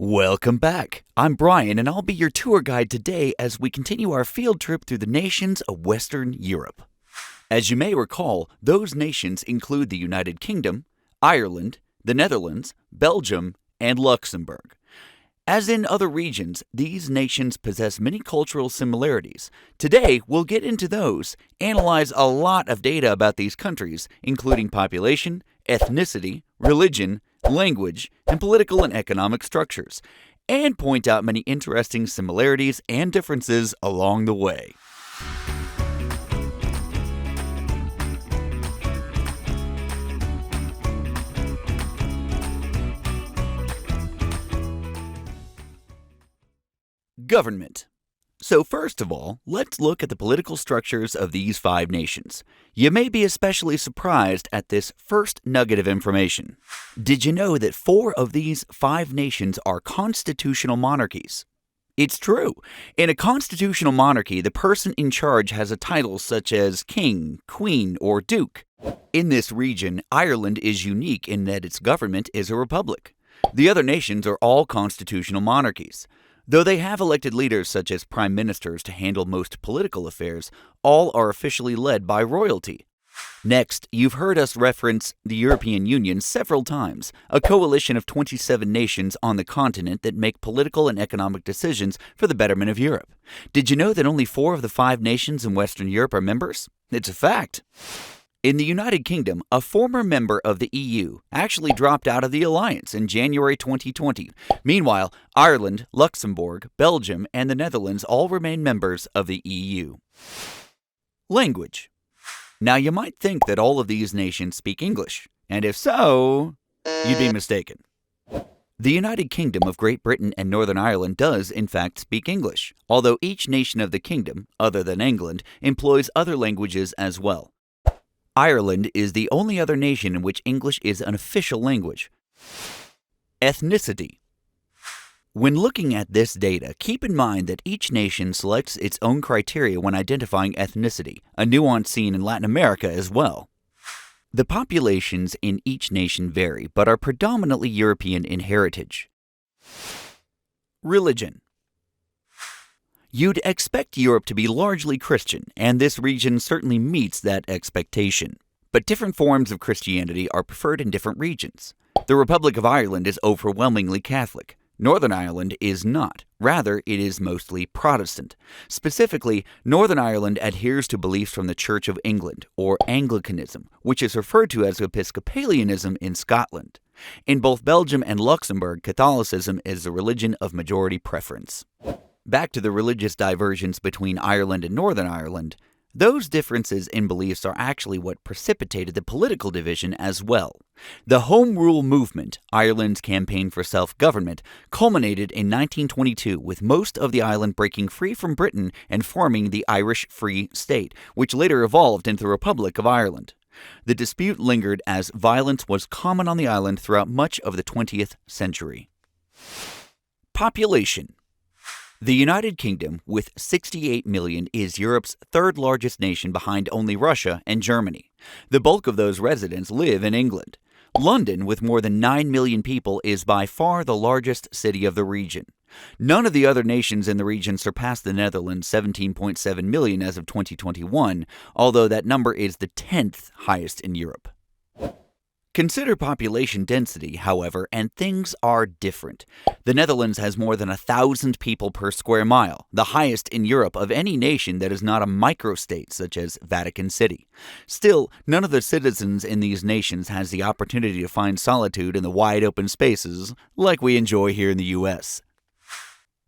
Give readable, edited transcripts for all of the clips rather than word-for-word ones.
Welcome back. I'm Brian, and I'll be your tour guide today as we continue our field trip through the nations of Western Europe. As you may recall, those nations include the United Kingdom, Ireland, the Netherlands, Belgium, and Luxembourg. As in other regions, these nations possess many cultural similarities. Today, we'll get into those, analyze a lot of data about these countries, including population, ethnicity, religion, language, and political and economic structures, and point out many interesting similarities and differences along the way. Government. So first of all, let's look at the political structures of these five nations. You may be especially surprised at this first nugget of information. Did you know that 4 of these 5 nations are constitutional monarchies? It's true. In a constitutional monarchy, the person in charge has a title such as king, queen, or duke. In this region, Ireland is unique in that its government is a republic. The other nations are all constitutional monarchies. Though they have elected leaders such as prime ministers to handle most political affairs, all are officially led by royalty. Next, you've heard us reference the European Union several times, a coalition of 27 nations on the continent that make political and economic decisions for the betterment of Europe. Did you know that only 4 of the 5 nations in Western Europe are members? It's a fact. In the United Kingdom, a former member of the EU actually dropped out of the alliance in January 2020. Meanwhile, Ireland, Luxembourg, Belgium, and the Netherlands all remain members of the EU. Language. Now, you might think that all of these nations speak English, and if so, you'd be mistaken. The United Kingdom of Great Britain and Northern Ireland does, in fact, speak English, although each nation of the kingdom, other than England, employs other languages as well. Ireland is the only other nation in which English is an official language. Ethnicity. When looking at this data, keep in mind that each nation selects its own criteria when identifying ethnicity, a nuance seen in Latin America as well. The populations in each nation vary, but are predominantly European in heritage. Religion. You'd expect Europe to be largely Christian, and this region certainly meets that expectation. But different forms of Christianity are preferred in different regions. The Republic of Ireland is overwhelmingly Catholic. Northern Ireland is not. Rather, it is mostly Protestant. Specifically, Northern Ireland adheres to beliefs from the Church of England, or Anglicanism, which is referred to as Episcopalianism in Scotland. In both Belgium and Luxembourg, Catholicism is the religion of majority preference. Back to the religious divergence between Ireland and Northern Ireland, those differences in beliefs are actually what precipitated the political division as well. The Home Rule movement, Ireland's campaign for self-government, culminated in 1922 with most of the island breaking free from Britain and forming the Irish Free State, which later evolved into the Republic of Ireland. The dispute lingered as violence was common on the island throughout much of the 20th century. Population. The United Kingdom, with 68 million, is Europe's third largest nation behind only Russia and Germany. The bulk of those residents live in England. London, with more than 9 million people, is by far the largest city of the region. None of the other nations in the region surpassed the Netherlands' 17.7 million as of 2021, although that number is the 10th highest in Europe. Consider population density, however, and things are different. The Netherlands has more than 1,000 people per square mile, the highest in Europe of any nation that is not a microstate such as Vatican City. Still, none of the citizens in these nations has the opportunity to find solitude in the wide open spaces like we enjoy here in the U.S.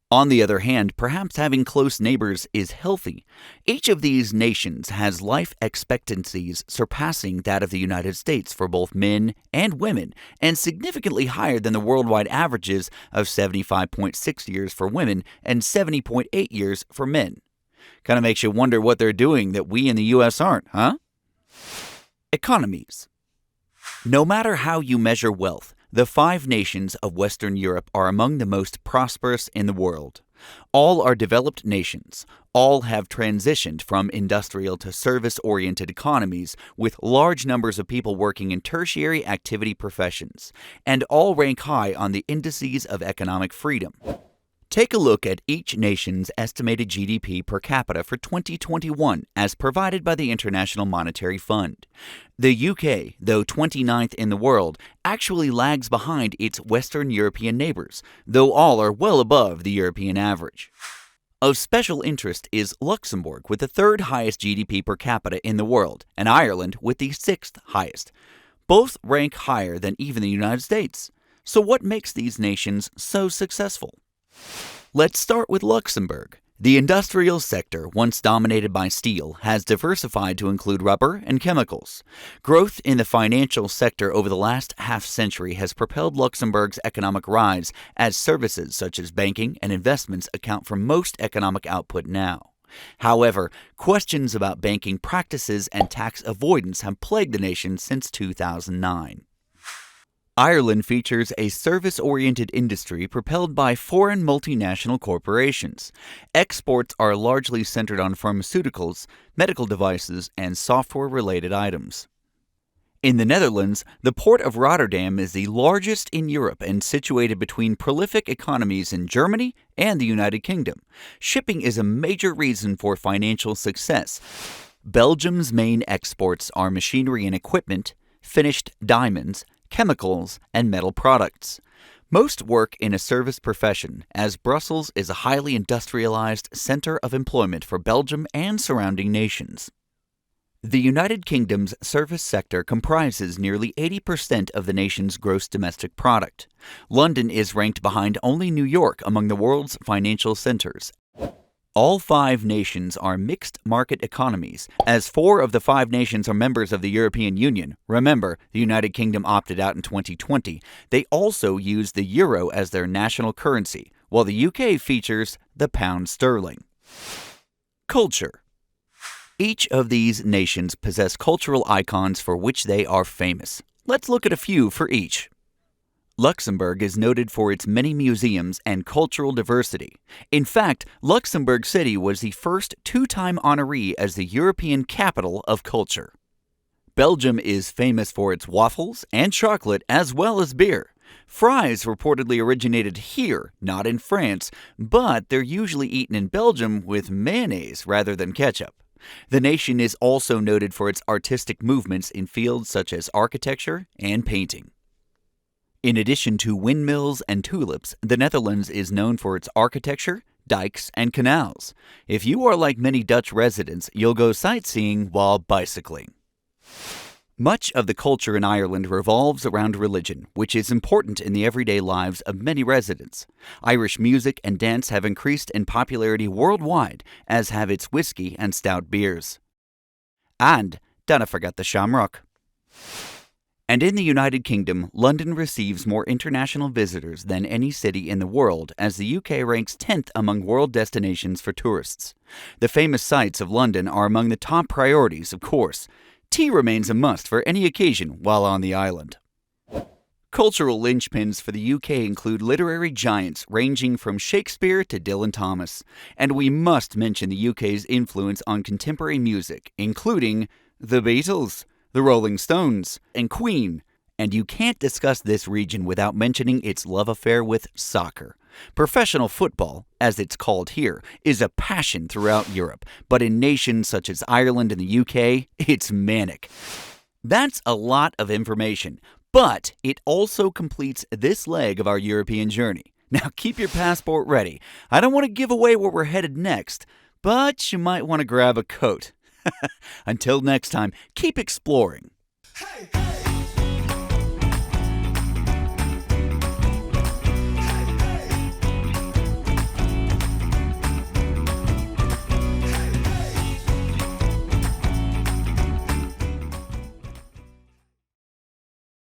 On the other hand, perhaps having close neighbors is healthy. Each of these nations has life expectancies surpassing that of the United States for both men and women, and significantly higher than the worldwide averages of 75.6 years for women and 70.8 years for men. Kind of makes you wonder what they're doing that we in the U.S. aren't, huh? Economies. No matter how you measure wealth, the 5 nations of Western Europe are among the most prosperous in the world. All are developed nations. All have transitioned from industrial to service-oriented economies with large numbers of people working in tertiary activity professions, and all rank high on the indices of economic freedom. Take a look at each nation's estimated GDP per capita for 2021 as provided by the International Monetary Fund. The UK, though 29th in the world, actually lags behind its Western European neighbors, though all are well above the European average. Of special interest is Luxembourg with the third highest GDP per capita in the world, and Ireland with the sixth highest. Both rank higher than even the United States. So what makes these nations so successful? Let's start with Luxembourg. The industrial sector, once dominated by steel, has diversified to include rubber and chemicals. Growth in the financial sector over the last half-century has propelled Luxembourg's economic rise, as services such as banking and investments account for most economic output now. However, questions about banking practices and tax avoidance have plagued the nation since 2009. Ireland features a service-oriented industry propelled by foreign multinational corporations. Exports are largely centered on pharmaceuticals, medical devices, and software-related items. In the Netherlands, the port of Rotterdam is the largest in Europe and situated between prolific economies in Germany and the United Kingdom. Shipping is a major reason for financial success. Belgium's main exports are machinery and equipment, finished diamonds, chemicals, and metal products. Most work in a service profession, as Brussels is a highly industrialized center of employment for Belgium and surrounding nations. The United Kingdom's service sector comprises nearly 80% of the nation's gross domestic product. London is ranked behind only New York among the world's financial centers. All 5 nations are mixed market economies, as 4 of the 5 nations are members of the European Union. Remember, the United Kingdom opted out in 2020. They also use the euro as their national currency, while the UK features the pound sterling. Culture. Each of these nations possess cultural icons for which they are famous. Let's look at a few for each. Luxembourg is noted for its many museums and cultural diversity. In fact, Luxembourg City was the first 2-time honoree as the European Capital of Culture. Belgium is famous for its waffles and chocolate as well as beer. Fries reportedly originated here, not in France, but they're usually eaten in Belgium with mayonnaise rather than ketchup. The nation is also noted for its artistic movements in fields such as architecture and painting. In addition to windmills and tulips, the Netherlands is known for its architecture, dikes, and canals. If you are like many Dutch residents, you'll go sightseeing while bicycling. Much of the culture in Ireland revolves around religion, which is important in the everyday lives of many residents. Irish music and dance have increased in popularity worldwide, as have its whiskey and stout beers. And don't forget the shamrock. And in the United Kingdom, London receives more international visitors than any city in the world, as the UK ranks 10th among world destinations for tourists. The famous sights of London are among the top priorities, of course. Tea remains a must for any occasion while on the island. Cultural linchpins for the UK include literary giants ranging from Shakespeare to Dylan Thomas. And we must mention the UK's influence on contemporary music, including the Beatles, the Rolling Stones, and Queen. And you can't discuss this region without mentioning its love affair with soccer. Professional football, as it's called here, is a passion throughout Europe, but in nations such as Ireland and the UK, it's manic. That's a lot of information, but it also completes this leg of our European journey. Now keep your passport ready. I don't want to give away where we're headed next, but you might want to grab a coat. Until next time, keep exploring. Hey, hey.